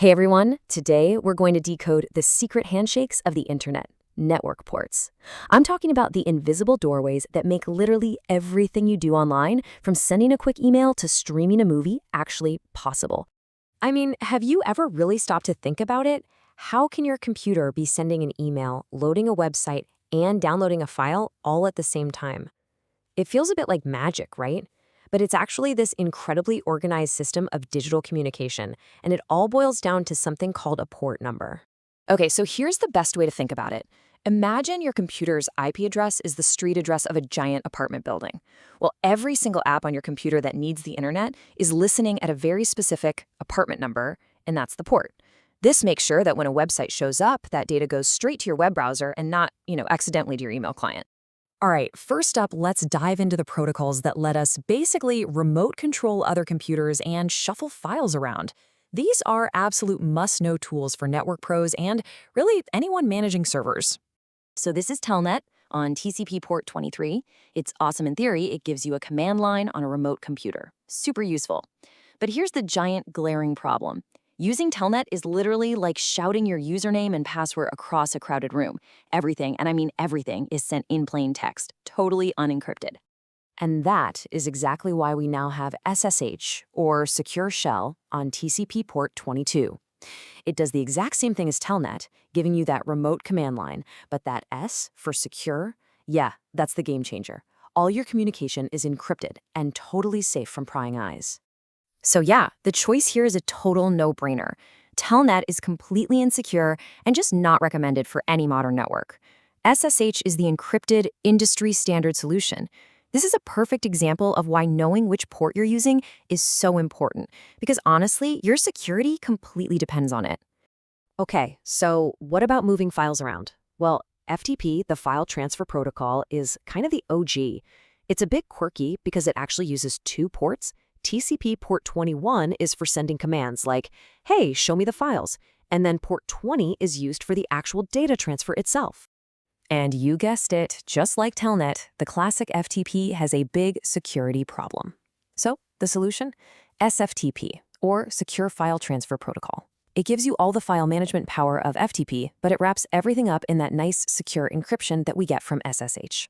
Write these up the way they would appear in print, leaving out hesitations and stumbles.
Hey everyone, today we're going to decode the secret handshakes of the internet, network ports. I'm talking about the invisible doorways that make literally everything you do online, from sending a quick email to streaming a movie, actually possible. I mean, have you ever really stopped to think about it? How can your computer be sending an email, loading a website, and downloading a file all at the same time? It feels a bit like magic, right? But it's actually this incredibly organized system of digital communication, and it all boils down to something called a port number. Okay, so here's the best way to think about it. Imagine your computer's IP address is the street address of a giant apartment building. Well, every single app on your computer that needs the internet is listening at a very specific apartment number, and that's the port. This makes sure that when a website shows up, that data goes straight to your web browser and not, accidentally to your email client. All right, first up, let's dive into the protocols that let us basically remote control other computers and shuffle files around. These are absolute must-know tools for network pros and really anyone managing servers. So this is Telnet on TCP port 23. It's awesome in theory. It gives you a command line on a remote computer. Super useful. But here's the giant glaring problem. Using Telnet is literally like shouting your username and password across a crowded room. Everything, and I mean everything, is sent in plain text, totally unencrypted. And that is exactly why we now have SSH, or Secure Shell, on TCP port 22. It does the exact same thing as Telnet, giving you that remote command line, but that S for secure, yeah, that's the game changer. All your communication is encrypted and totally safe from prying eyes. So yeah, the choice here is a total no-brainer. Telnet is completely insecure and just not recommended for any modern network. SSH is the encrypted, industry-standard solution. This is a perfect example of why knowing which port you're using is so important, because honestly, your security completely depends on it. Okay, so what about moving files around? Well, FTP, the file transfer protocol, is kind of the OG. It's a bit quirky because it actually uses two ports. TCP port 21 is for sending commands like, hey, show me the files, and then port 20 is used for the actual data transfer itself. And you guessed it, just like Telnet, the classic FTP has a big security problem. So, the solution? SFTP, or Secure File Transfer Protocol. It gives you all the file management power of FTP, but it wraps everything up in that nice, secure encryption that we get from SSH.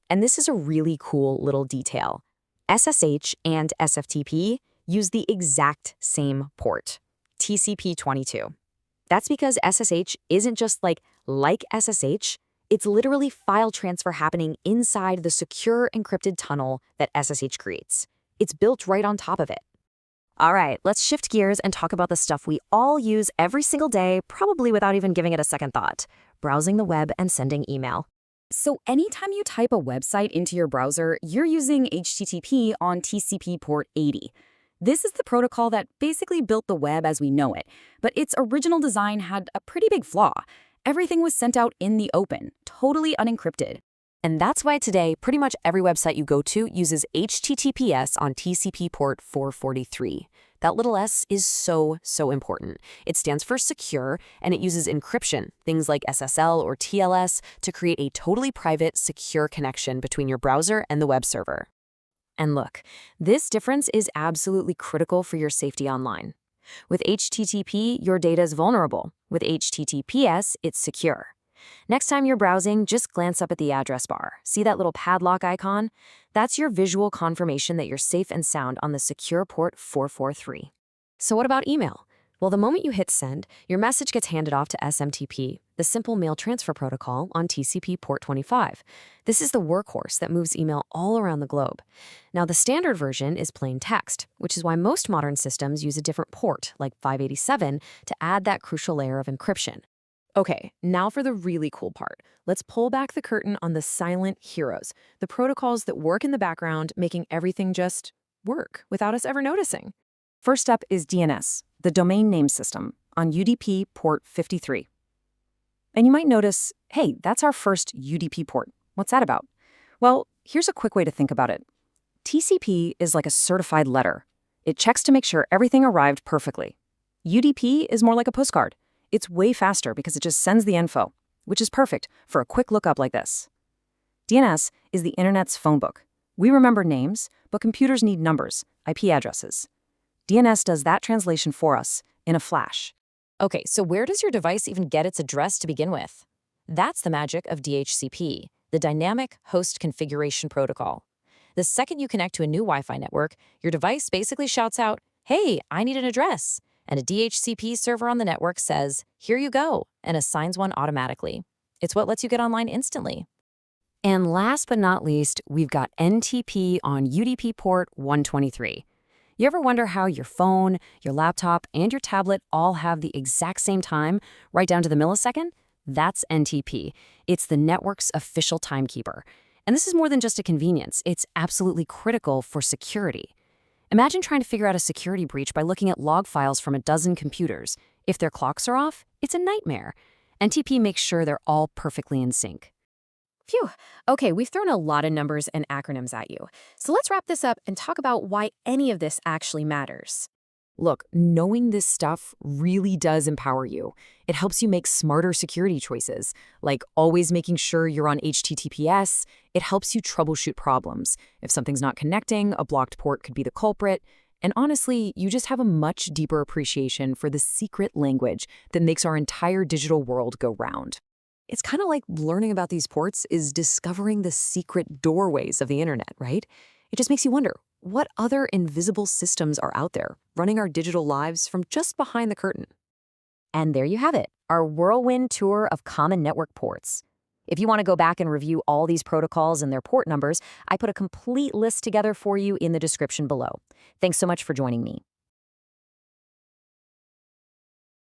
And this is a really cool little detail. SSH and SFTP use the exact same port, TCP22. That's because SSH isn't just like SSH, it's literally file transfer happening inside the secure encrypted tunnel that SSH creates. It's built right on top of it. All right, let's shift gears and talk about the stuff we all use every single day, probably without even giving it a second thought: browsing the web and sending email. So anytime you type a website into your browser, you're using HTTP on TCP port 80. This is the protocol that basically built the web as we know it, but its original design had a pretty big flaw. Everything was sent out in the open, totally unencrypted. And that's why today, pretty much every website you go to uses HTTPS on TCP port 443. That little s is so important. It stands for secure, and it uses encryption, things like SSL or TLS, to create a totally private, secure connection between your browser and the web server. And look, this difference is absolutely critical for your safety online. With HTTP, your data is vulnerable. With HTTPS, it's secure. Next time you're browsing, just glance up at the address bar. See that little padlock icon? That's your visual confirmation that you're safe and sound on the secure port 443. So what about email? Well, the moment you hit send, your message gets handed off to SMTP, the simple mail transfer protocol on TCP port 25. This is the workhorse that moves email all around the globe. Now, the standard version is plain text, which is why most modern systems use a different port, like 587, to add that crucial layer of encryption. Okay, now for the really cool part. Let's pull back the curtain on the silent heroes, the protocols that work in the background, making everything just work without us ever noticing. First up is DNS, the domain name system, on UDP port 53. And you might notice, hey, that's our first UDP port. What's that about? Well, here's a quick way to think about it. TCP is like a certified letter. It checks to make sure everything arrived perfectly. UDP is more like a postcard. It's way faster because it just sends the info, which is perfect for a quick lookup like this. DNS is the internet's phone book. We remember names, but computers need numbers, IP addresses. DNS does that translation for us in a flash. Okay, so where does your device even get its address to begin with? That's the magic of DHCP, the Dynamic Host Configuration Protocol. The second you connect to a new Wi-Fi network, your device basically shouts out, "Hey, I need an address." And a DHCP server on the network says, "Here you go," and assigns one automatically. It's what lets you get online instantly. And last but not least, we've got NTP on UDP port 123. You ever wonder how your phone, your laptop, and your tablet all have the exact same time, right down to the millisecond? That's NTP. It's the network's official timekeeper. And this is more than just a convenience. It's absolutely critical for security. Imagine trying to figure out a security breach by looking at log files from a dozen computers. If their clocks are off, it's a nightmare. NTP makes sure they're all perfectly in sync. Phew. Okay, we've thrown a lot of numbers and acronyms at you. So let's wrap this up and talk about why any of this actually matters. Look, knowing this stuff really does empower you. It helps you make smarter security choices, like always making sure you're on HTTPS. It helps you troubleshoot problems. If something's not connecting, a blocked port could be the culprit. And honestly, you just have a much deeper appreciation for the secret language that makes our entire digital world go round. It's kind of like learning about these ports is discovering the secret doorways of the internet, right? It just makes you wonder, what other invisible systems are out there running our digital lives from just behind the curtain? And there you have it, our whirlwind tour of common network ports. If you want to go back and review all these protocols and their port numbers, I put a complete list together for you in the description below. Thanks so much for joining me.